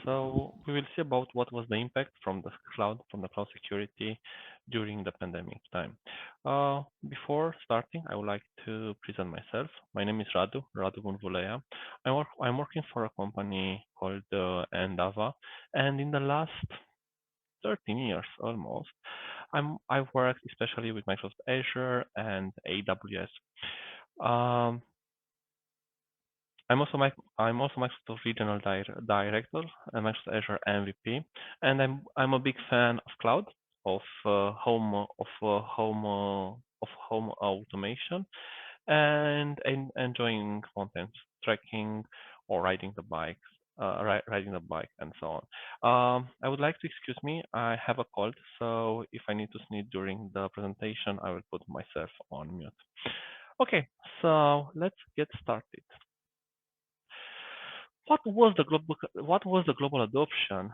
So we will see about what was the impact from the cloud security during the pandemic time. Before starting, I would like to present myself. My name is Radu Vunvulea. I'm working for a company called Endava, and in the last 13 years almost, I've worked especially with Microsoft Azure and AWS. Um, I'm also Microsoft Regional Director and Microsoft Azure MVP, and I'm a big fan of cloud, of home automation, and enjoying content tracking or riding the bike and so on. I would like to excuse me. I have a cold, so if I need to sneeze during the presentation, I will put myself on mute. Okay, so let's get started. What was the global adoption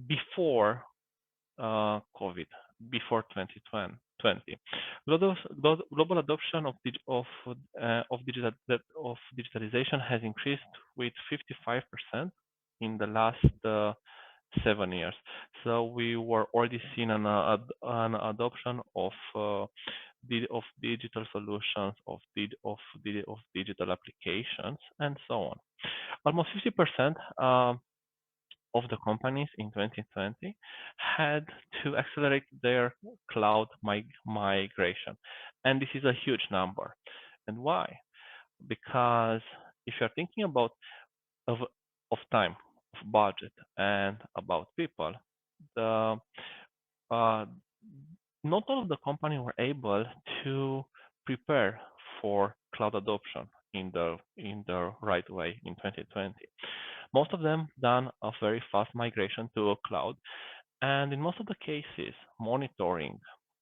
before COVID, before 2020? Global adoption of digitalization has increased with 55% in the last 7 years. So we were already seeing an adoption of digital solutions, of digital applications, and so on. Almost 50% of the companies in 2020 had to accelerate their cloud migration. And this is a huge number. And why? Because if you're thinking about of, of time, of budget, and about people, the uh, not all of the company were able to prepare for cloud adoption in the right way in 2020. Most of them done a very fast migration to a cloud, and in most of the cases, monitoring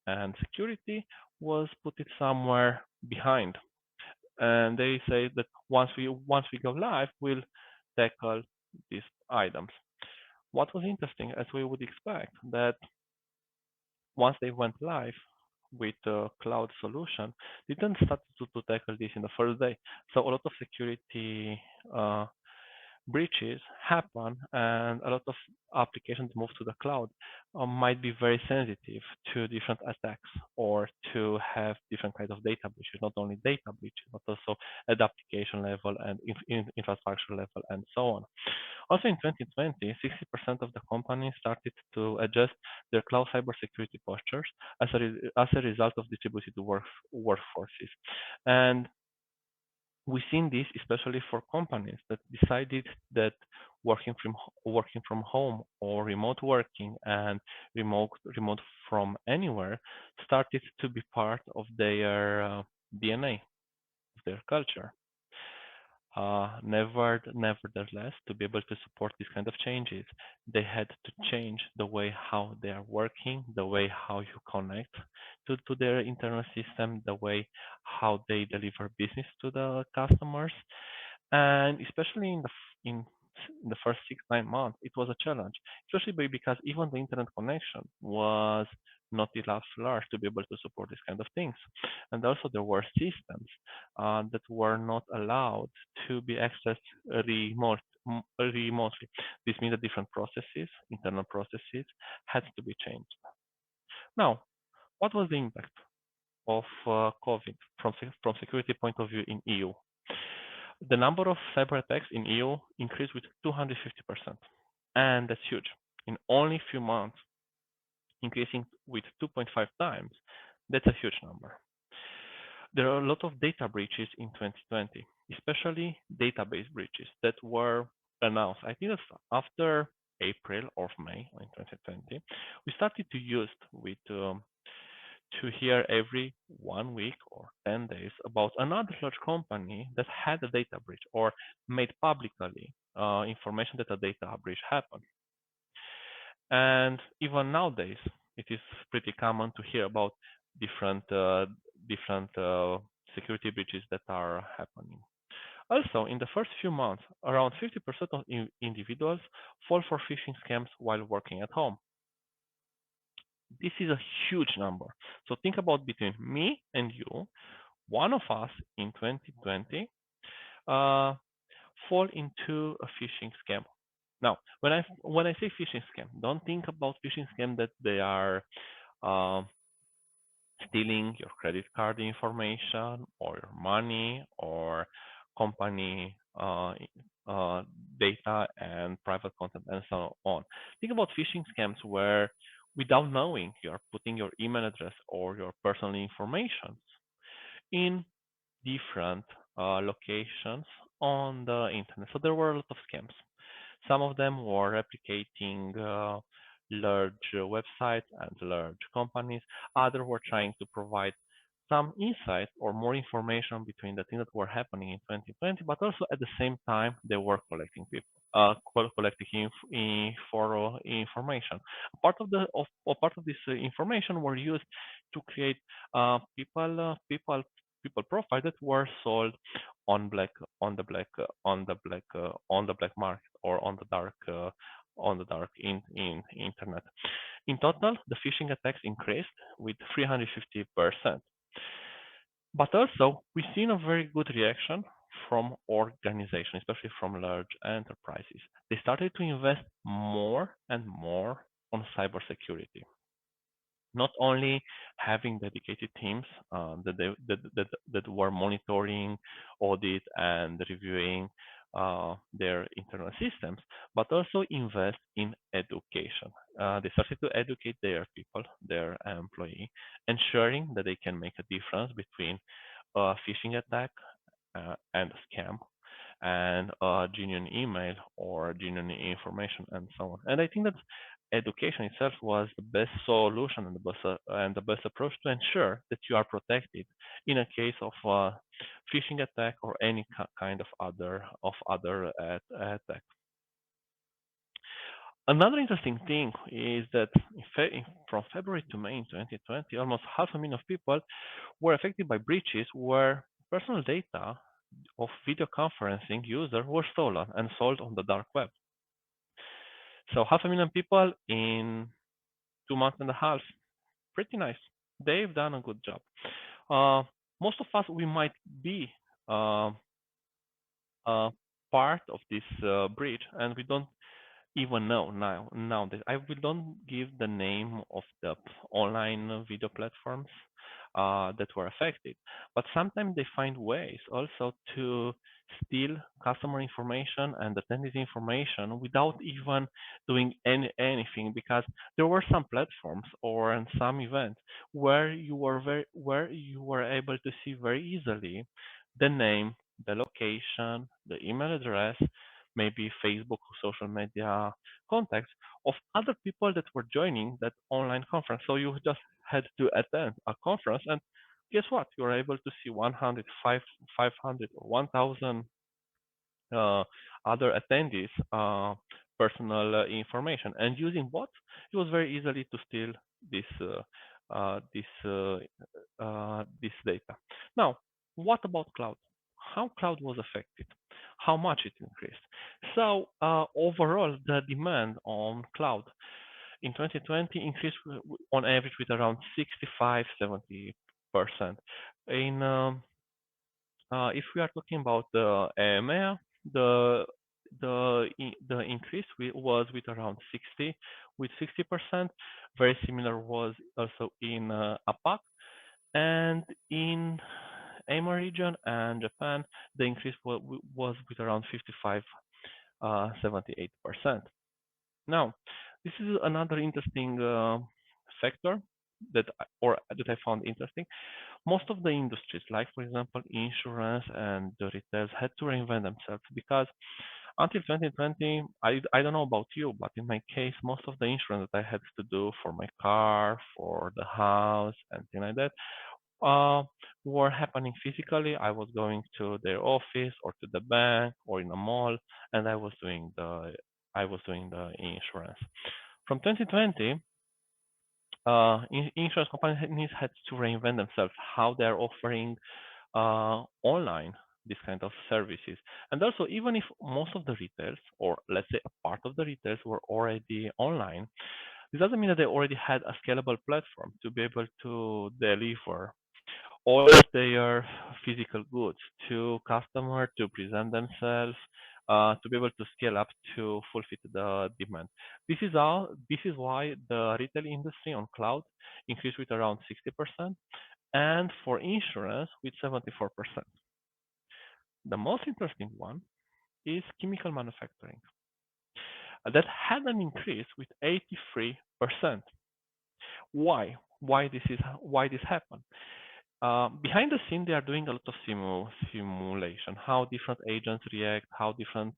and security was put it somewhere behind. And they say that once we go live, we'll tackle these items. What was interesting, as we would expect, that once they went live with a cloud solution, they didn't start to tackle this in the first day. So a lot of security breaches happen, and a lot of applications move to the cloud might be very sensitive to different attacks or to have different kinds of data breaches, not only data breaches, but also at the application level and infrastructure level and so on. Also in 2020, 60% of the companies started to adjust their cloud cybersecurity postures as a result of distributed workforces. And we've seen this especially for companies that decided that working from home or remote working and remote from anywhere started to be part of their DNA, of their culture. Nevertheless, to be able to support these kind of changes, they had to change the way how they are working, the way how you connect to their internal system, the way how they deliver business to the customers, and especially in the first 6 9 months, it was a challenge, especially because even the internet connection was not enough large to be able to support these kind of things, and also there were systems that were not allowed to be accessed remotely. This means that different processes, internal processes, had to be changed. Now, what was the impact of COVID from security point of view in EU? The number of cyber attacks in EU increased with 250%, and that's huge. In only a few months, increasing with 2.5 times, that's a huge number. There are a lot of data breaches in 2020, especially database breaches that were announced. I think that's after April or May in 2020, we started to use with to hear every 1 week or 10 days about another large company that had a data breach or made publicly information that a data breach happened. And even nowadays, it is pretty common to hear about different security breaches that are happening. Also, in the first few months, around 50% of individuals fall for phishing scams while working at home. This is a huge number. So think about between me and you, one of us in 2020 uh, fall into a phishing scam. Now, when I say phishing scam, don't think about phishing scam that they are um, stealing your credit card information or your money or company data and private content and so on. Think about phishing scams where, without knowing, you're putting your email address or your personal information in different locations on the internet. So there were a lot of scams. Some of them were replicating large websites and large companies. Others were trying to provide some insight or more information between the things that were happening in 2020, but also at the same time they were collecting people, collecting for information. Part of this information were used to create people profiles that were sold on black on the black market or on the dark in internet. In total, the phishing attacks increased with 350%. But also, we've seen a very good reaction from organizations, especially from large enterprises. They started to invest more and more on cybersecurity, not only having dedicated teams that were monitoring, audit, and reviewing their internal systems, but also invest in education. They started to educate their people, their employee, ensuring that they can make a difference between a phishing attack and a scam and genuine email or genuine information and so on. And I think that education itself was the best solution and the best approach to ensure that you are protected in a case of phishing attack or any kind of other attack. Another interesting thing is that from February to May in 2020, almost half a million of people were affected by breaches where personal data of video conferencing users were stolen and sold on the dark web. So half a million people in 2 months and a half, pretty nice. They've done a good job. Uh, Most of us, we might be uh, part of this breach, and we don't even now nowadays. I will don't give the name of the online video platforms that were affected, but sometimes they find ways also to steal customer information and attendees information without even doing anything, because there were some platforms or in some events where you were able to see very easily the name, the location, the email address, maybe Facebook or social media contacts of other people that were joining that online conference. So you just had to attend a conference, and guess what? You're able to see 100, 500, or 1,000 uh, other attendees' personal information. And using bots, it was very easily to steal this this data. Now, what about cloud? How cloud was affected? How much it increased? So overall, the demand on cloud in 2020 increased on average with around 65, 70%. In If we are talking about the EMEA, the the increase was with around 60, with 60%. Very similar was also in APAC, and in AMA region and Japan, the increase was with around 55, 78%. Now, this is another interesting factor that I found interesting. Most of the industries, like for example insurance and the retail, had to reinvent themselves because until 2020, I don't know about you, but in my case, most of the insurance that I had to do for my car, for the house, and things like that, uh, were happening physically. I was going to their office or to the bank or in a mall, and I was doing the insurance. From 2020, insurance companies had to reinvent themselves, how they're offering online this kind of services. And also, even if most of the retails, or let's say a part of the retails, were already online, this doesn't mean that they already had a scalable platform to be able to deliver all of their physical goods to customer to present themselves to be able to scale up to fulfill the demand. This is why the retail industry on cloud increased with around 60%, and for insurance with 74%. The most interesting one is chemical manufacturing that had an increase with 83%. Why? Why this happened? Behind the scene, they are doing a lot of simulation, how different agents react, how different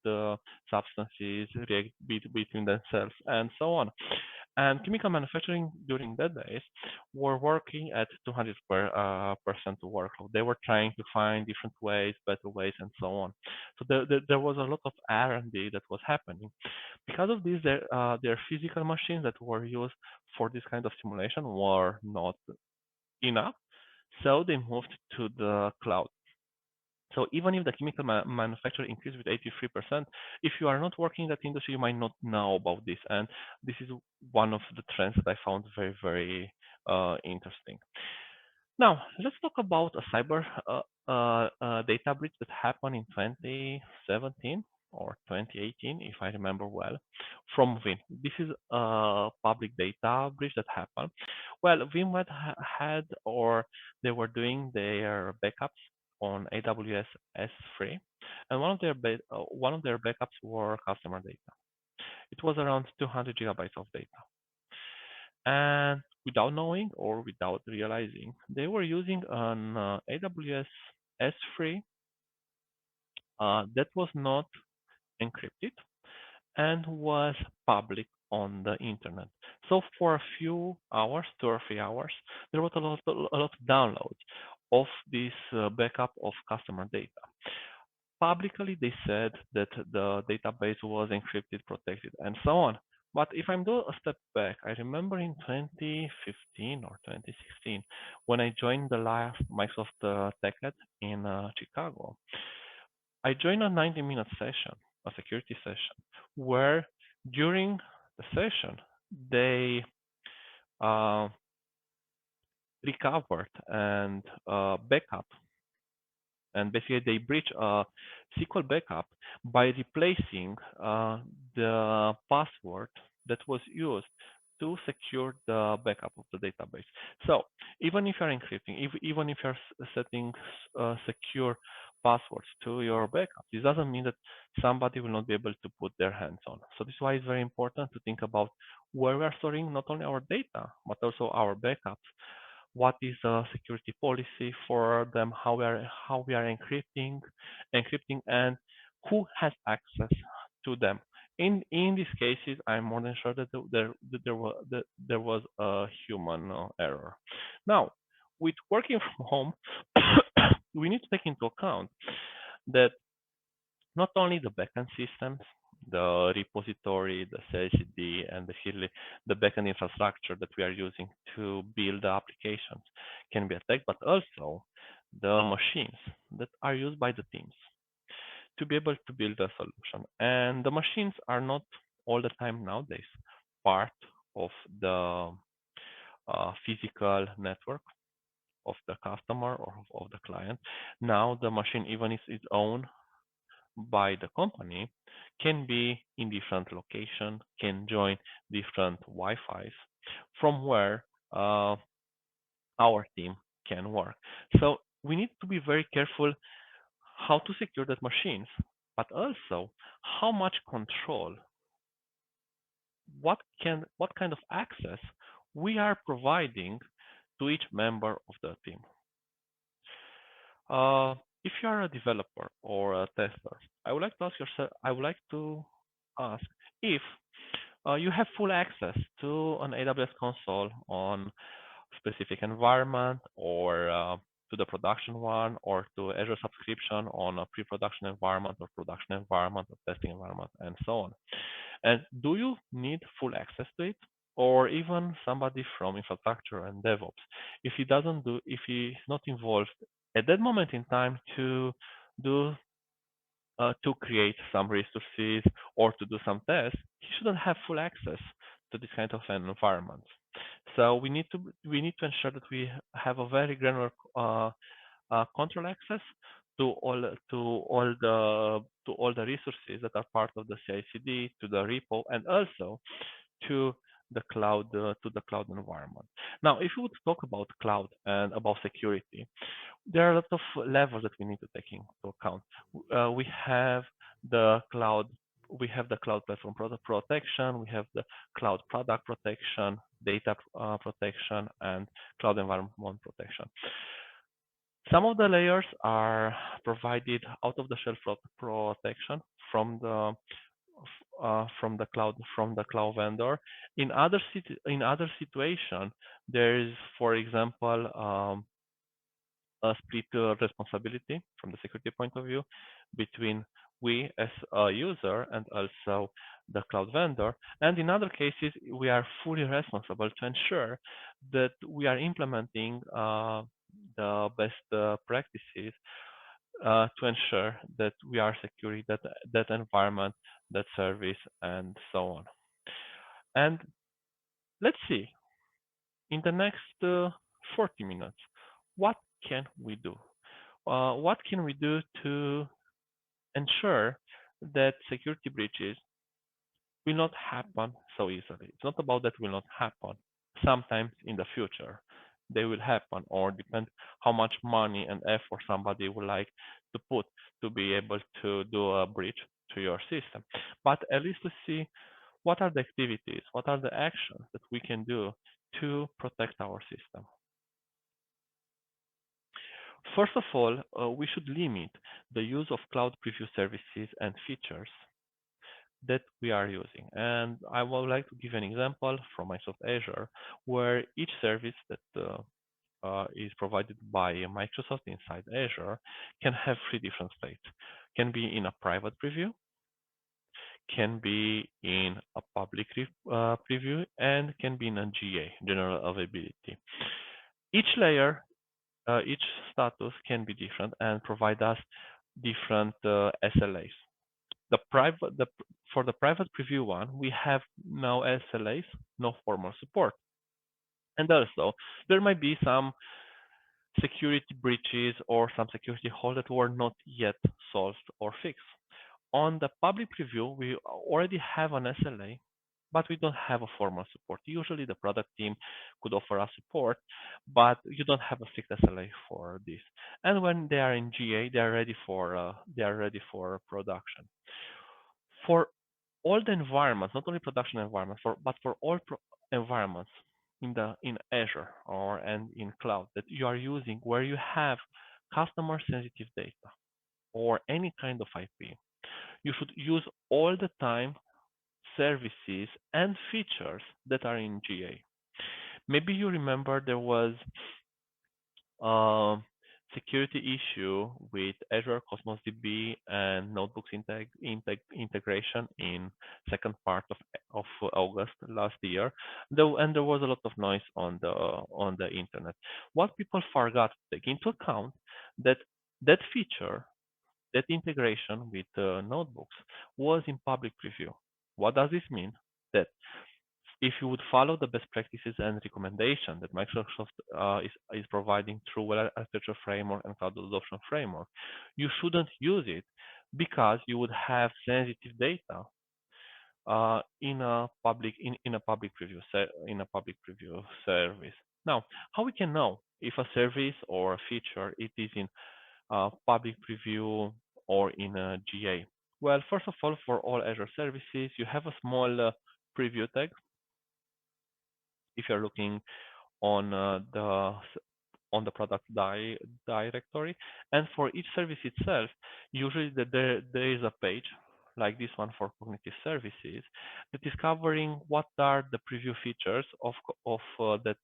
substances react between themselves, and so on. And chemical manufacturing during that days were working at 200 percent workload. They were trying to find different ways, better ways, and so on. So there was a lot of R&D that was happening. Because of this, their physical machines that were used for this kind of simulation were not enough, so they moved to the cloud. So even if the chemical manufacturer increased with 83%, if you are not working in that industry, you might not know about this. And this is one of the trends that I found very, very interesting. Now, let's talk about a cyber data breach that happened in 2017 or 2018, if I remember well, from Vim. This is a public data breach that happened. Well, Vim had, or they were doing their backups on AWS S3, and one of their backups were customer data. It was around 200 gigabytes of data. And without knowing or without realizing, they were using an AWS S3 that was not encrypted and was public on the internet. So for a few hours, 2 or 3 hours, there was a lot of downloads of this backup of customer data. Publicly, they said that the database was encrypted, protected, and so on. But if I'm do a step back, I remember in 2015 or 2016 when I joined the last Microsoft TechEd in Chicago. I joined a 90-minute session, a security session, where during the session they uh, recovered and backup, and basically they breach a SQL backup by replacing the password that was used to secure the backup of the database. So even if you're encrypting, even if you're setting secure passwords to your backup, this doesn't mean that somebody will not be able to put their hands on. So this is why it's very important to think about where we are storing not only our data, but also our backups. What is the security policy for them, how we are encrypting, and who has access to them. In these cases, I'm more than sure that there was a human error. Now, with working from home, we need to take into account that not only the backend systems, the repository, the CI/CD, and the backend infrastructure that we are using to build the applications can be attacked, but also the machines that are used by the teams to be able to build a solution. And the machines are not all the time nowadays part of the physical network of the customer or of the client. Now the machine, even if it's owned by the company, can be in different location, can join different Wi-Fi's from where our team can work. So we need to be very careful how to secure that machines, but also how much control, what kind of access we are providing to each member of the team. If you are a developer or a tester, I would like to ask if you have full access to an AWS console on specific environment, or to the production one, or to Azure subscription on a pre-production environment or production environment or testing environment, and so on. And do you need full access to it? Or even somebody from infrastructure and DevOps, if he's not involved at that moment in time do to create some resources or to do some tests, he shouldn't have full access to this kind of an environment. So we need to ensure that we have a very granular control access to all the to all the resources that are part of the CI/CD, to the repo, and also to the cloud environment. Now, if you would talk about cloud and about security, there are a lot of levels that we need to take into account. We have the cloud. We have the cloud platform protection. We have the cloud product protection, data protection, and cloud environment protection. Some of the layers are provided out of the shelf protection from the cloud vendor. In other situation, there is, for example, a split responsibility from the security point of view between we as a user and also the cloud vendor. And in other cases, we are fully responsible to ensure that we are implementing the best practices to ensure that we are securing that environment, that service, and so on. And let's see in the next 40 minutes, what can we do? What can we do to ensure that security breaches will not happen so easily? It's not about that will not happen. Sometimes in the future, they will happen, or depend how much money and effort somebody would like to put to be able to do a breach to your system. But at least to see what are the activities, what are the actions that we can do to protect our system. First of all, we should limit the use of cloud preview services and features that we are using. And I would like to give an example from Microsoft Azure, where each service that is provided by Microsoft inside Azure can have three different states. Can be in a private preview, can be in a public preview, and can be in a GA, general availability. Each layer, each status can be different and provide us different SLAs. For the private preview one, we have no SLAs, no formal support. And also, there might be some security breaches or some security holes that were not yet solved or fixed. On the public preview, we already have an SLA, but we don't have a formal support. Usually the product team could offer us support, but you don't have a fixed SLA for this. And when they are in GA, they are ready for production. For all the environments, not only production environments, but for all environments in Azure or and in cloud that you are using, where you have customer sensitive data or any kind of IP, you should use all the time services and features that are in GA. Maybe you remember there was a security issue with Azure Cosmos DB and notebooks integration in second part of August last year. And there was a lot of noise on the internet. What people forgot to take into account that that feature, that integration with notebooks was in public preview. What does this mean? That if you would follow the best practices and recommendation that Microsoft is providing through Well Architecture Framework and Cloud Adoption Framework, you shouldn't use it because you would have sensitive data in a public preview service. Now, how we can know if a service or a feature it is in public preview or in a GA? Well, first of all, for all Azure services, you have a small preview tag if you're looking on on the product directory. And for each service itself, usually there is a page like this one for cognitive services that is covering what are the preview features of that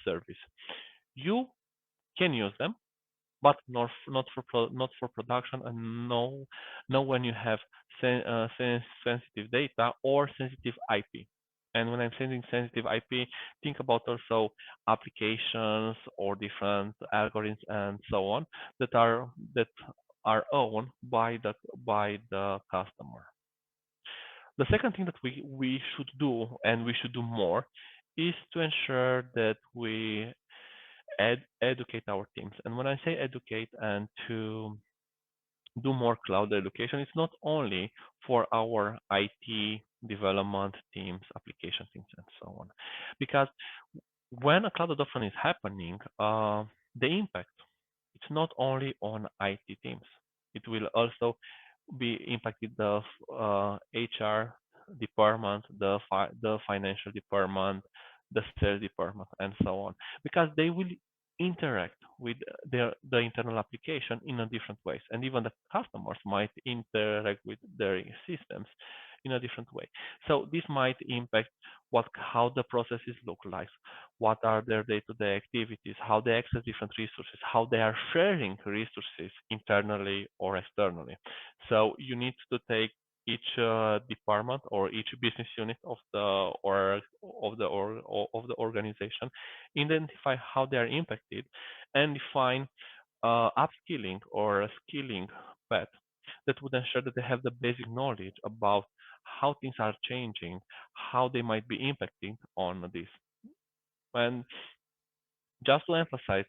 service. You can use them, but not for production, and no when you have sensitive data or sensitive IP. And when I'm saying sensitive IP, think about also applications or different algorithms and so on that are owned by the customer. The second thing that we should do, and we should do more, is to ensure that we educate our teams. And when I say educate, and to do more cloud education. It's not only for our IT development teams, application teams, and so on. Because when a cloud adoption is happening, the impact it's not only on IT teams. It will also be impacted the HR department, the financial department, the sales department, and so on, because they will interact with the internal application in a different ways, and even the customers might interact with their systems in a different way. So this might impact what how the processes look like, what are their day-to-day activities, how they access different resources, how they are sharing resources internally or externally. So you need to take each department or each business unit of the organization, identify how they are impacted, and define upskilling or skilling path that would ensure that they have the basic knowledge about how things are changing, how they might be impacting on this. And just to emphasize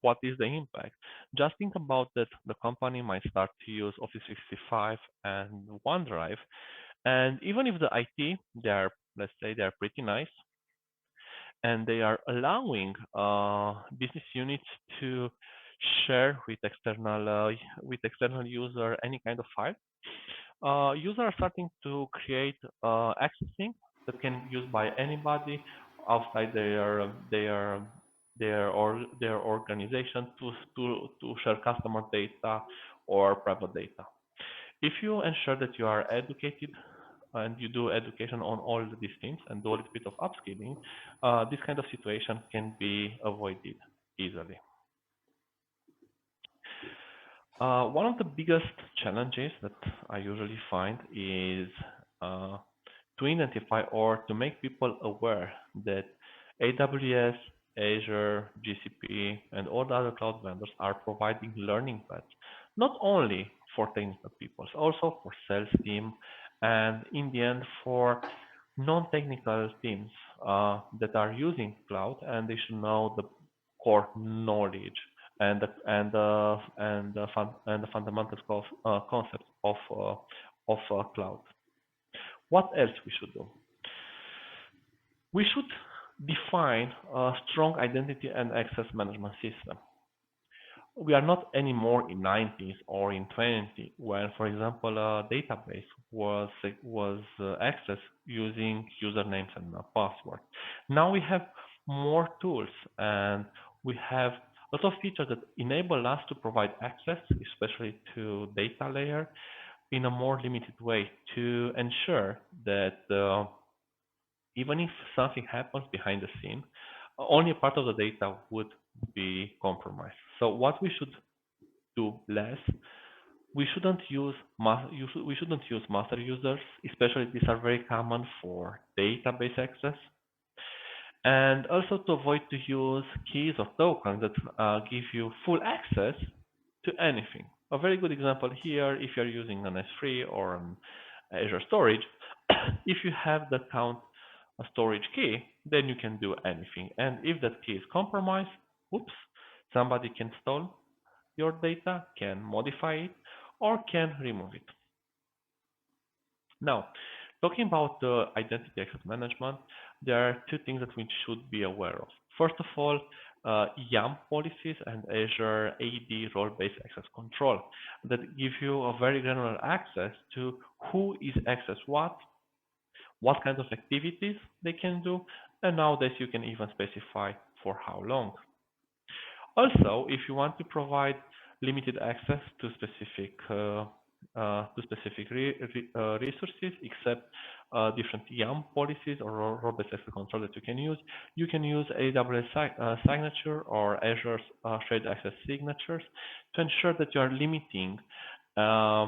what is the impact, just think about that the company might start to use Office 365 and OneDrive, and even if the IT, they are, let's say, they are pretty nice, and they are allowing business units to share with external user any kind of file. Users are starting to create accessing that can be used by anybody outside their organization to share customer data or private data. If you ensure that you are educated and you do education on all these things and do a little bit of upskilling, this kind of situation can be avoided easily. One of the biggest challenges that I usually find is uh, to identify or to make people aware that AWS, Azure, GCP, and all the other cloud vendors are providing learning paths, not only for technical people, also for sales team, and in the end for non-technical teams that are using cloud, and they should know the core knowledge and the fundamentals of concepts of cloud. What else we should do? We should define a strong identity and access management system. We are not anymore in 90s or in 20 when, for example, a database was accessed using usernames and a password. Now we have more tools and we have a lot of features that enable us to provide access, especially to data layer, in a more limited way to ensure that even if something happens behind the scene, only a part of the data would be compromised. So what we should do less, we shouldn't use we shouldn't use master users, especially these are very common for database access, and also to avoid to use keys or tokens that give you full access to anything. A very good example here, if you're using an S3 or an Azure storage, if you have the account a storage key, then you can do anything. And if that key is compromised, oops, somebody can steal your data, can modify it, or can remove it. Now, talking about the identity access management, there are two things that we should be aware of. First of all, YAM policies and Azure AD role-based access control that give you a very granular access to who is access what kinds of activities they can do, and nowadays you can even specify for how long. Also, if you want to provide limited access to specific resources, except different YAM policies or role-based access control that you can use AWS signature or Azure shared access signatures to ensure that you are limiting uh,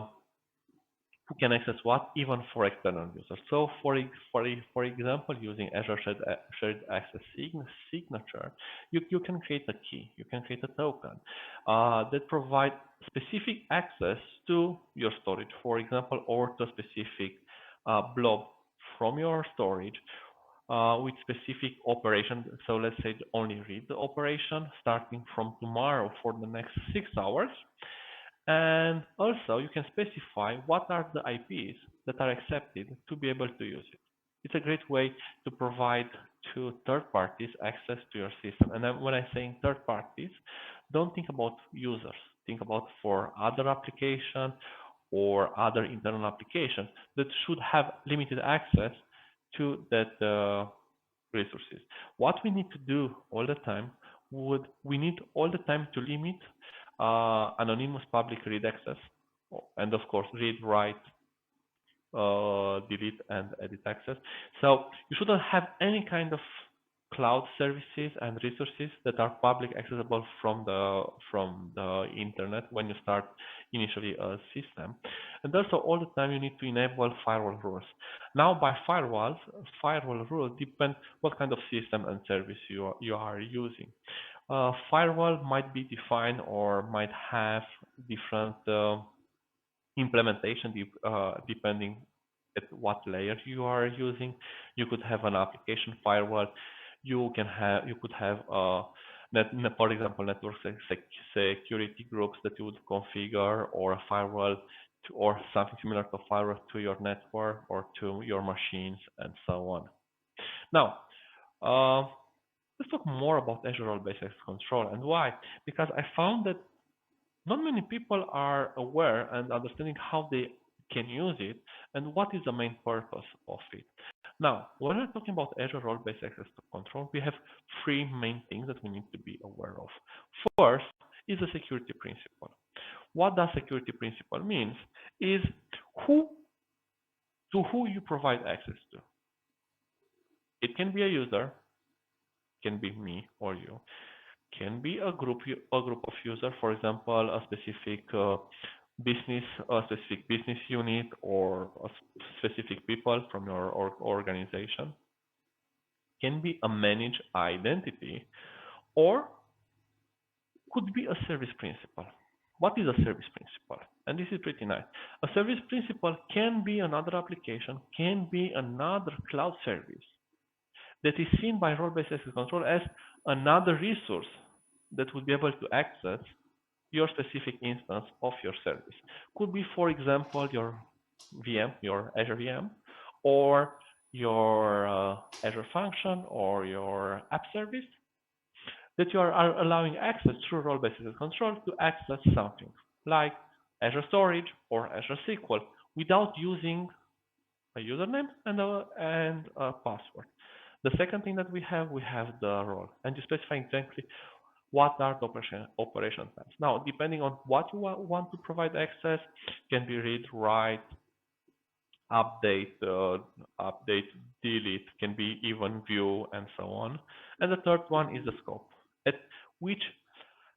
who can access what, even for external users. So, for example, using Azure shared access signature, you can create a key, you can create a token that provide specific access to your storage, for example, or to a specific blob from your storage with specific operation. So let's say only read the operation starting from tomorrow for the next 6 hours, And also, you can specify what are the IPs that are accepted to be able to use it. It's a great way to provide to third parties access to your system. And then when I say third parties, don't think about users. Think about for other application or other internal applications that should have limited access to that resources. What we need to do all the time we need all the time to limit anonymous public read access, and of course read, write, delete, and edit access. So you shouldn't have any kind of cloud services and resources that are public accessible from the internet when you start initially a system. And also all the time you need to enable firewall rules. Now by firewall rules depend what kind of system and service you are using. Firewall might be defined or might have different implementation depending at what layer you are using. You could have an application firewall. You could have for example, network security groups that you would configure, or a firewall or something similar to a firewall to your network or to your machines and so on. Now, uh, let's talk more about Azure role-based access control and why. Because I found that not many people are aware and understanding how they can use it and what is the main purpose of it. Now, when we're talking about Azure role-based access control, we have three main things that we need to be aware of. First is the security principle. What does security principle means is who who you provide access to. It can be a user, can be me or you, can be a group of users, for example, a specific business unit, or a specific people from your organization. Can be a managed identity, or could be a service principal. What is a service principal? And this is pretty nice. A service principal can be another application, can be another cloud service that is seen by role-based access control as another resource that would be able to access your specific instance of your service. Could be, for example, your VM, your Azure VM, or your Azure function, or your app service that you are allowing access through role-based access control to access something like Azure Storage or Azure SQL without using a username and a password. The second thing that we have the role, and you specify exactly what are the operation types. Now, depending on what you want to provide access, can be read, write, update, update, delete, can be even view, and so on. And the third one is the scope. At which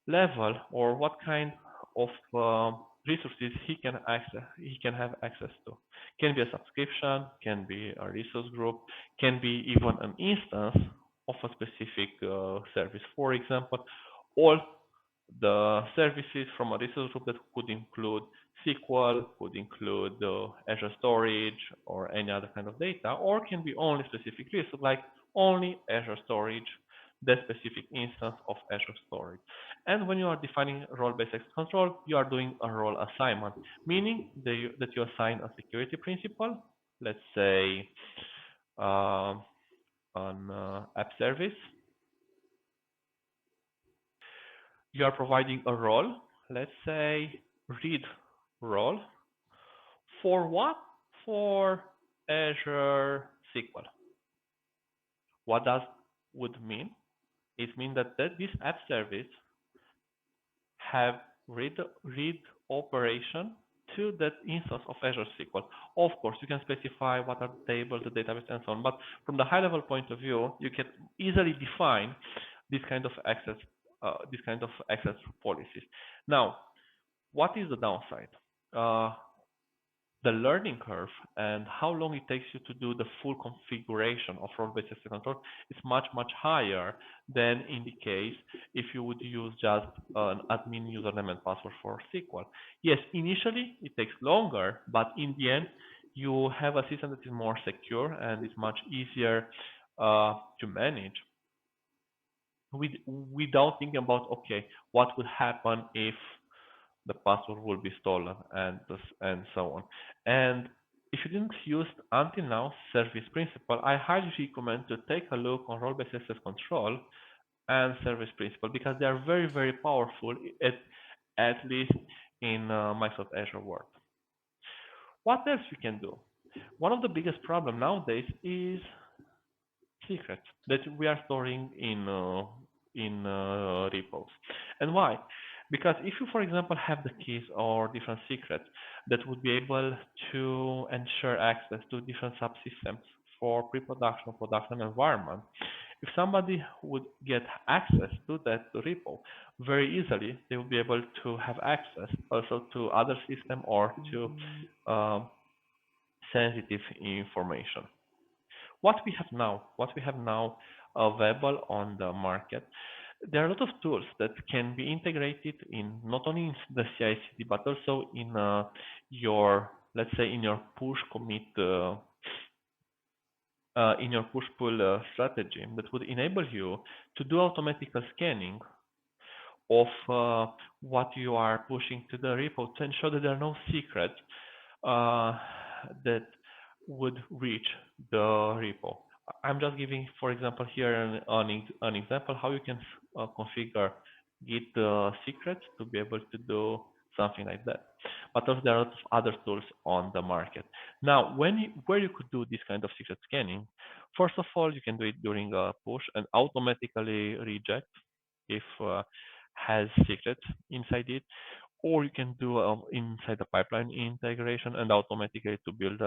level or what kind of resources he can have access to. Can be a subscription, can be a resource group, can be even an instance of a specific service. For example, all the services from a resource group that could include SQL, could include Azure Storage or any other kind of data, or can be only specific resources like only Azure Storage, the specific instance of Azure Storage. And when you are defining role-based access control, you are doing a role assignment, meaning that you assign a security principal, let's say uh, an app service. You are providing a role, let's say read role, for what? For Azure SQL. What does would mean? It means that this app service have read operation to that instance of Azure SQL. Of course, you can specify what are the tables, the database, and so on. But from the high-level point of view, you can easily define this kind of access policies. Now, what is the downside? Uh, the learning curve and how long it takes you to do the full configuration of role-based access control is much, much higher than in the case if you would use just an admin username and password for SQL. Yes, initially it takes longer, but in the end, you have a system that is more secure and is much easier to manage without thinking about, okay, what would happen if the password will be stolen, and so on. And if you didn't use until now service principle, I highly recommend to take a look on role-based access control and service principle because they are very, very powerful at least in Microsoft Azure world. What else we can do? One of the biggest problem nowadays is secrets that we are storing in repos. And why? Because if you, for example, have the keys or different secrets that would be able to ensure access to different subsystems for pre-production or production environment, if somebody would get access to that repo very easily, they will be able to have access also to other system or to um, sensitive information. What we have now available on the market, there are a lot of tools that can be integrated in not only in the CI/CD but also in your, let's say, in your push commit in your push pull strategy that would enable you to do automatical scanning of what you are pushing to the repo to ensure that there are no secrets uh, that would reach the repo. I'm just giving, for example, here an example how you can configure Git secrets to be able to do something like that. But also there are a lot of other tools on the market. Now, where you could do this kind of secret scanning, first of all, you can do it during a push and automatically reject if has secrets inside it, or you can do inside the pipeline integration and automatically to build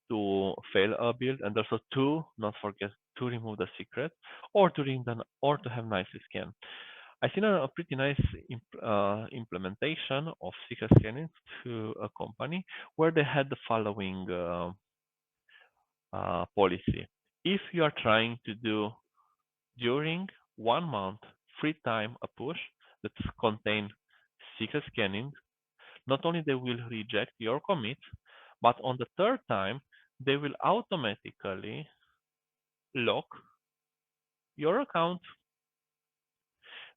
to fail a build, and also to not forget to remove the secret or to or to have nicely scan. I seen a pretty nice implementation of secret scanning to a company where they had the following policy. If you are trying to do during 1 month free time a push that contain secret scanning, not only they will reject your commit, but on the third time they will automatically lock your account,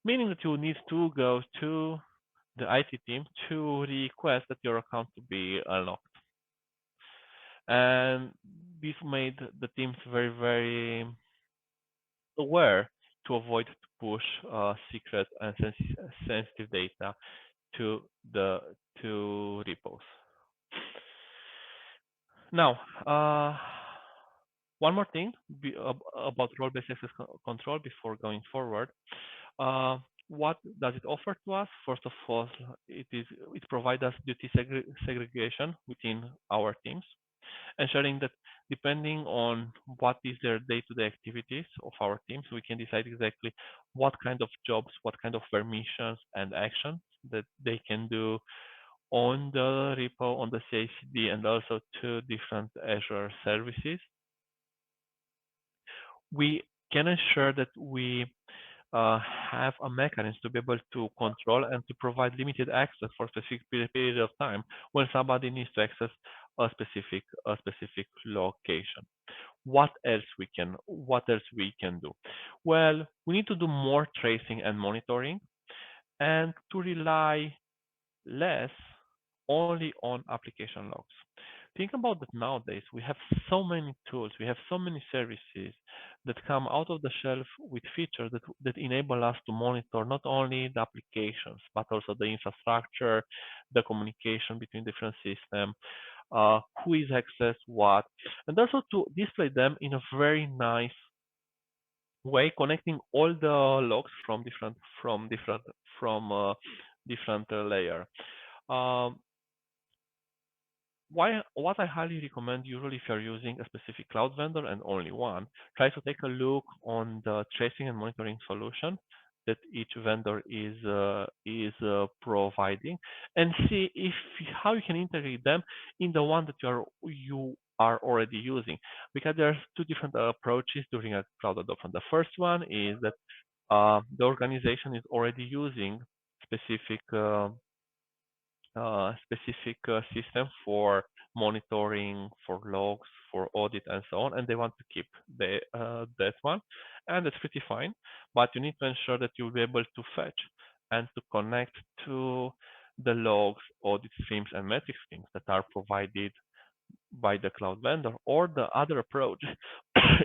meaning that you need to go to the IT team to request that your account to be unlocked. And this made the teams very, very aware to avoid to push secret and sensitive data to the to repos. Now, one more thing about role-based access control before going forward. Uh, what does it offer to us? First of all, it provides us duty segregation within our teams, ensuring that depending on what is their day-to-day activities of our teams, we can decide exactly what kind of jobs, what kind of permissions and actions that they can do on the repo, on the CI/CD, and also to different Azure services. We can ensure that we have a mechanism to be able to control and to provide limited access for a specific period of time when somebody needs to access a specific location. What else we can do? Well, we need to do more tracing and monitoring and to rely less only on application logs. Think about that nowadays. We have so many tools, we have so many services that come out of the shelf with features that enable us to monitor not only the applications, but also the infrastructure, the communication between different systems, who is access what, and also to display them in a very nice way, connecting all the logs from different layer. Um, what I highly recommend, usually if you're using a specific cloud vendor and only one, try to take a look on the tracing and monitoring solution that each vendor is providing, and see if how you can integrate them in the one that you are already using. Because there's two different approaches during a cloud adoption. The first one is that the organization is already using specific system for monitoring, for logs, for audit, and so on, and they want to keep that one, and that's pretty fine. But you need to ensure that you'll be able to fetch and to connect to the logs, audit streams, and metric streams that are provided by the cloud vendor. Or the other approach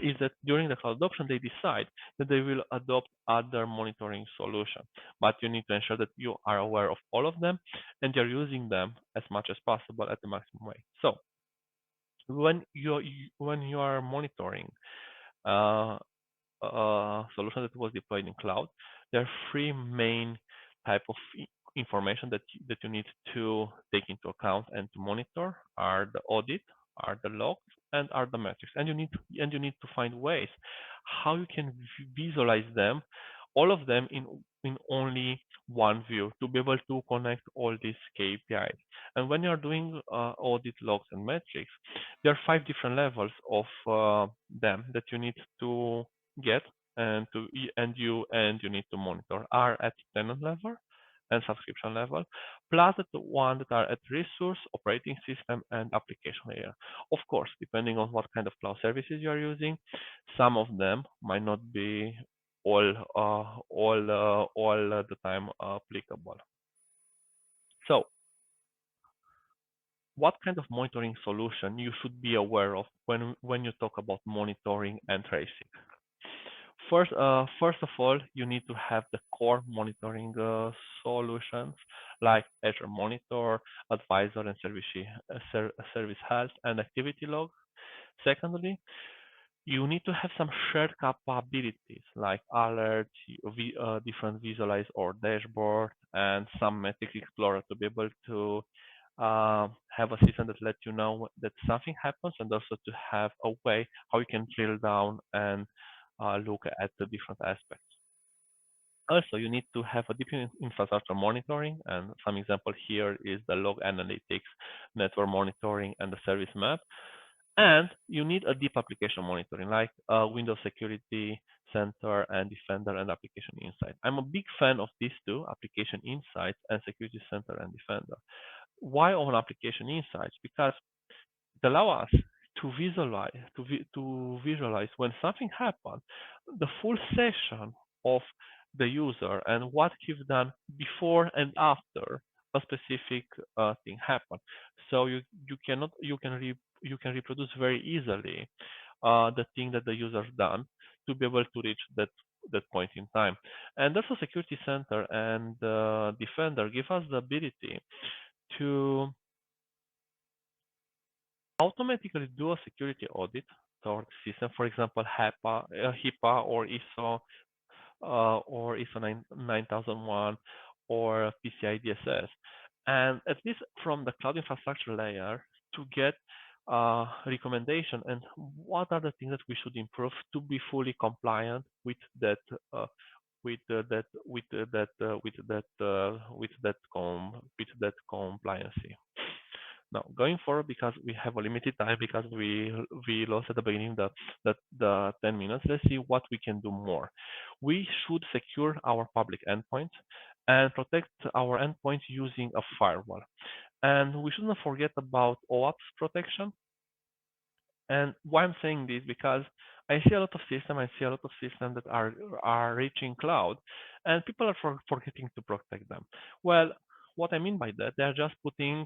is that during the cloud adoption, they decide that they will adopt other monitoring solution. But you need to ensure that you are aware of all of them and you're using them as much as possible at the maximum way. So when you are monitoring uh, solution that was deployed in cloud, there are three main type of information that you need to take into account and to monitor: are the audit, are the logs, and are the metrics. And you need to find ways how you can visualize them, all of them in only one view, to be able to connect all these KPIs. And when you're doing audit, logs, and metrics, there are five different levels of them that you need to get and you need to monitor: are at tenant level and subscription level, plus the one that are at resource, operating system, and application layer. Of course, depending on what kind of cloud services you are using, some of them might not be all the time applicable. So, what kind of monitoring solution you should be aware of when you talk about monitoring and tracing? First of all, you need to have the core monitoring solutions like Azure Monitor, Advisor, and Service Health and Activity Log. Secondly, you need to have some shared capabilities like alerts, different visualize or dashboard, and some metric explorer to be able to have a system that lets you know that something happens, and also to have a way how you can drill down and look at the different aspects. Also, you need to have a deep infrastructure monitoring, and some example here is the log analytics, network monitoring, and the service map. And you need a deep application monitoring, like Windows Security Center and Defender and Application Insight. I'm a big fan of these two, Application Insights and Security Center and Defender. Why on Application Insights? Because it allows us to visualize when something happened, the full session of the user and what he's done before and after a specific thing happened. So you can reproduce very easily the thing that the user's done to be able to reach that point in time. And also Security Center and Defender give us the ability to automatically do a security audit toward the system, for example, HIPAA or ISO 9001 or PCI DSS, and at least from the cloud infrastructure layer to get recommendation and what are the things that we should improve to be fully compliant with that with that compliancy. Now, going forward, because we have a limited time, because we lost at the beginning the 10 minutes, let's see what we can do more. We should secure our public endpoints and protect our endpoints using a firewall. And we shouldn't forget about OAuth protection. And why I'm saying this, because I see a lot of systems that are reaching cloud, and people are forgetting to protect them. Well, what I mean by that, they are just putting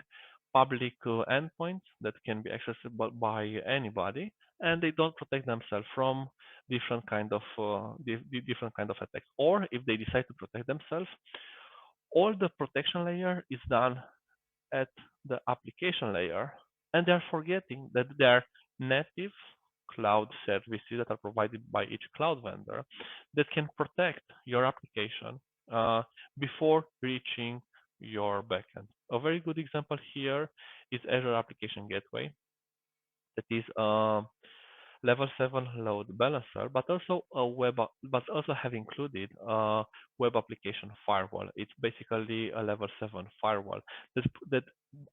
public endpoints that can be accessible by anybody, and they don't protect themselves from different kind of attacks. Or if they decide to protect themselves, all the protection layer is done at the application layer, and they're forgetting that there are native cloud services that are provided by each cloud vendor that can protect your application uh, before reaching your backend. A very good example here is Azure Application Gateway, that is level 7 load balancer, but also have included a web application firewall. It's basically a level 7 firewall that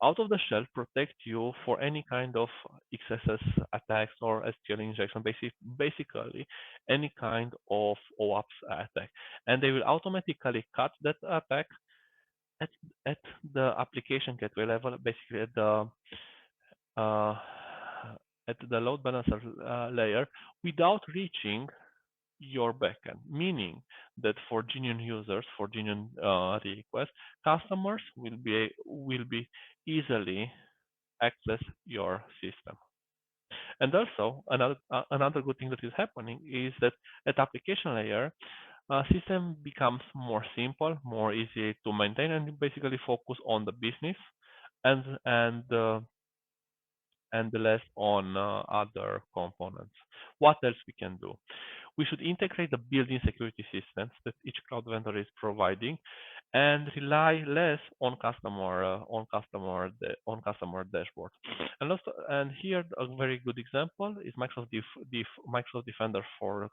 out of the shelf protect you for any kind of XSS attacks or SQL injection, basically any kind of OAuth attack. And they will automatically cut that attack at at the application gateway level, basically uh, at the load balancer layer, without reaching your backend, meaning that for genuine users, for genuine requests, customers will be easily access your system. And also another good thing that is happening is that at application layer, system becomes more simple, more easy to maintain, and you basically focus on the business and and uh, and less on other components. What else we can do? We should integrate the built-in security systems that each cloud vendor is providing, and rely less on customer dashboards. And here a very good example is Microsoft Defender for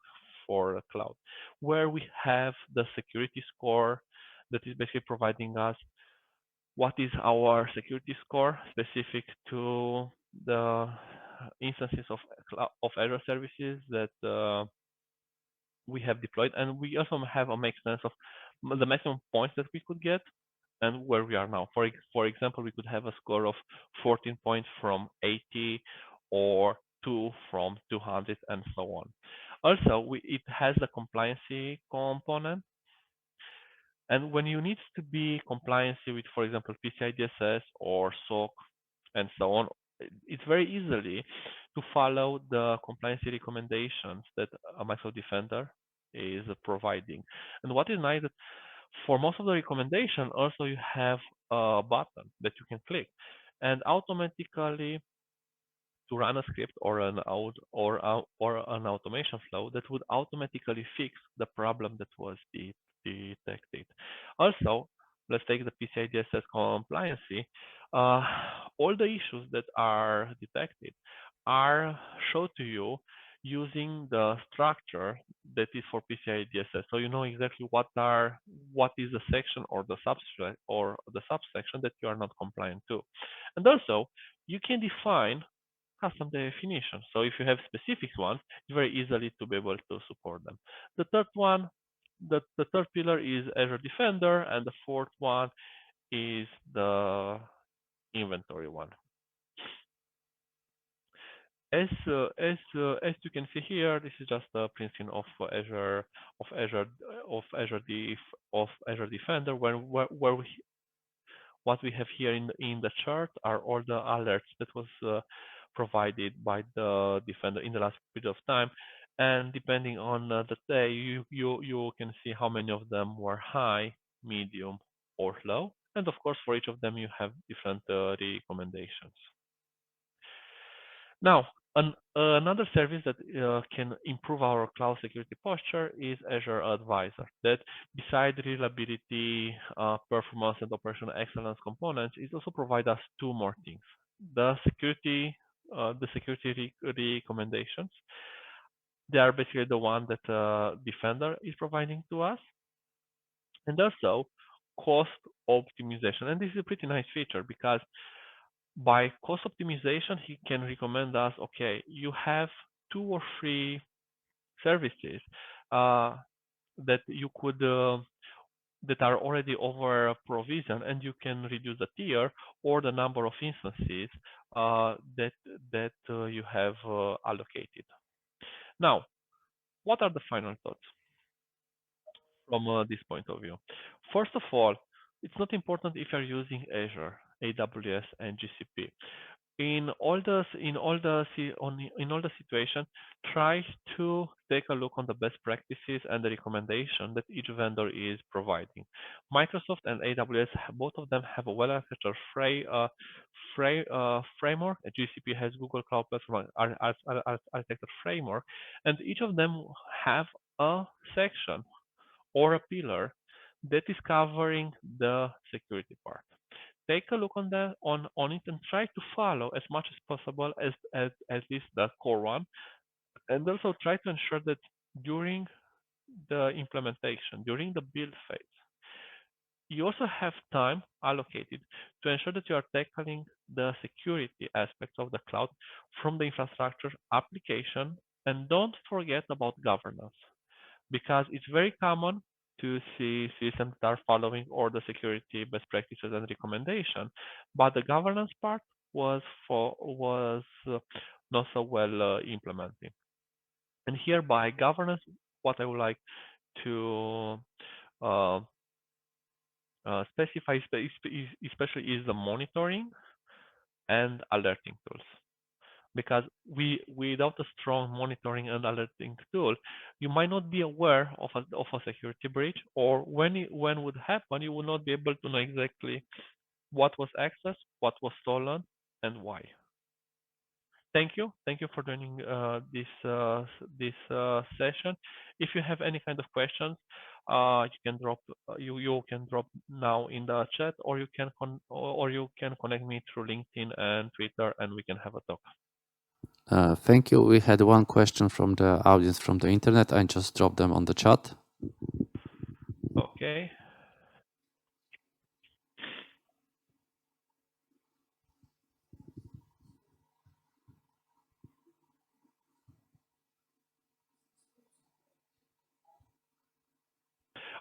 cloud, where we have the security score that is basically providing us what is our security score specific to the instances of Azure services that we have deployed, and we also have a make sense of the maximum points that we could get and where we are now. For example, we could have a score of 14 points from 80 or 2 from 200 and so on. Also, it has a compliancy component, and when you need to be compliancy with, for example, PCI DSS or SOC and so on, it's very easily to follow the compliance recommendations that a Microsoft Defender is providing. And what is nice that for most of the recommendation, also you have a button that you can click, and automatically to run a script or or an automation flow that would automatically fix the problem that was detected. Also, let's take the PCI DSS compliancy. Uh, all the issues that are detected are shown to you using the structure that is for PCI DSS. So you know exactly what is the section or the subsection that you are not compliant to. And also, you can define custom definition. So if you have specific ones, it's very easily to be able to support them. The third one, the third pillar is Azure Defender, and the fourth one is the inventory one. As you can see here, this is just a print screen of Azure of Azure Def, of Azure Defender, where what we have here in the chart are all the alerts that was provided by the defender in the last period of time, and depending on the day, you can see how many of them were high, medium, or low, and of course for each of them you have different recommendations. Now, another service that can improve our cloud security posture is Azure Advisor. That, beside reliability, performance, and operational excellence components, it also provides us two more things: the security recommendations. They are basically the one that Defender is providing to us, and also cost optimization. And this is a pretty nice feature because by cost optimization, he can recommend us, okay, you have two or three services uh, that you could that are already over provision, and you can reduce the tier or the number of instances that you have allocated. Now, what are the final thoughts from this point of view? First of all, it's not important if you're using Azure, AWS, and GCP. In all the situation, try to take a look on the best practices and the recommendation that each vendor is providing. Microsoft and AWS, both of them have a well-architected framework. GCP has Google Cloud Platform architecture framework, and each of them have a section or a pillar that is covering the security part. Take a look on it and try to follow as much as possible as is the core one, and also try to ensure that during the implementation, during the build phase, you also have time allocated to ensure that you are tackling the security aspects of the cloud from the infrastructure application, and don't forget about governance, because it's very common to see systems that are following all the security best practices and recommendation, but the governance part was not so well implemented. And here by governance, what I would like to uh, specify, especially, is the monitoring and alerting tools. Because without a strong monitoring and alerting tool, you might not be aware of a security breach, or when would happen, you will not be able to know exactly what was accessed, what was stolen, and why. Thank you for joining this session. If you have any kind of questions, you can drop you can drop now in the chat, or you can connect me through LinkedIn and Twitter, and we can have a talk. Thank you. We had one question from the audience from the internet. I just dropped them on the chat. Okay.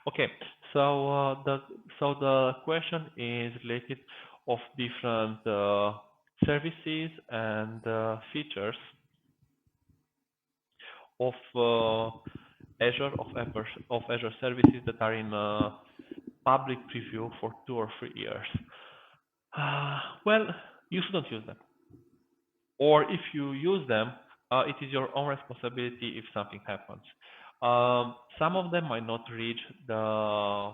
Okay. So the question is related of different services and features of of Azure services that are in public preview for 2 or 3 years. Well, you shouldn't use them, or if you use them, it is your own responsibility if something happens. Some of them might not reach the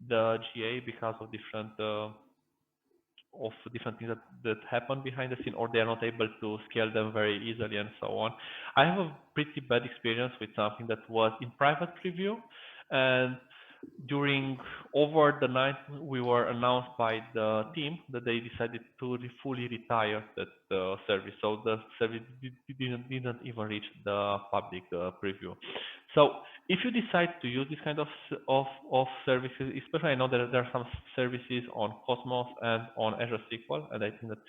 GA because of different things that happen behind the scene, or they are not able to scale them very easily, and so on. I have a pretty bad experience with something that was in private preview, and during over the night we were announced by the team that they decided to fully retire that service, so the service didn't even reach the public preview. So if you decide to use this kind of services, especially, I know that there are some services on Cosmos and on Azure SQL, and I think that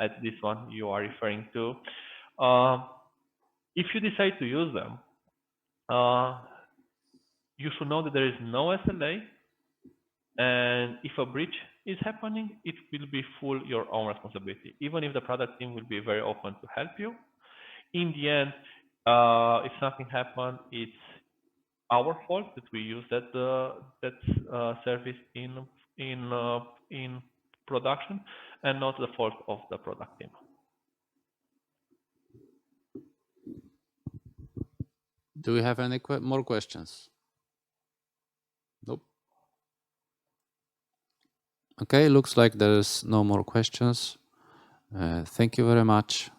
at this one you are referring to, um, if you decide to use them, uh, you should know that there is no SLA, and if a breach is happening, it will be full your own responsibility. Even if the product team will be very open to help you, in the end, if something happens, it's our fault that we use that service in production, and not the fault of the product team. Do we have any more questions? Nope. Okay, looks like there's no more questions. Thank you very much.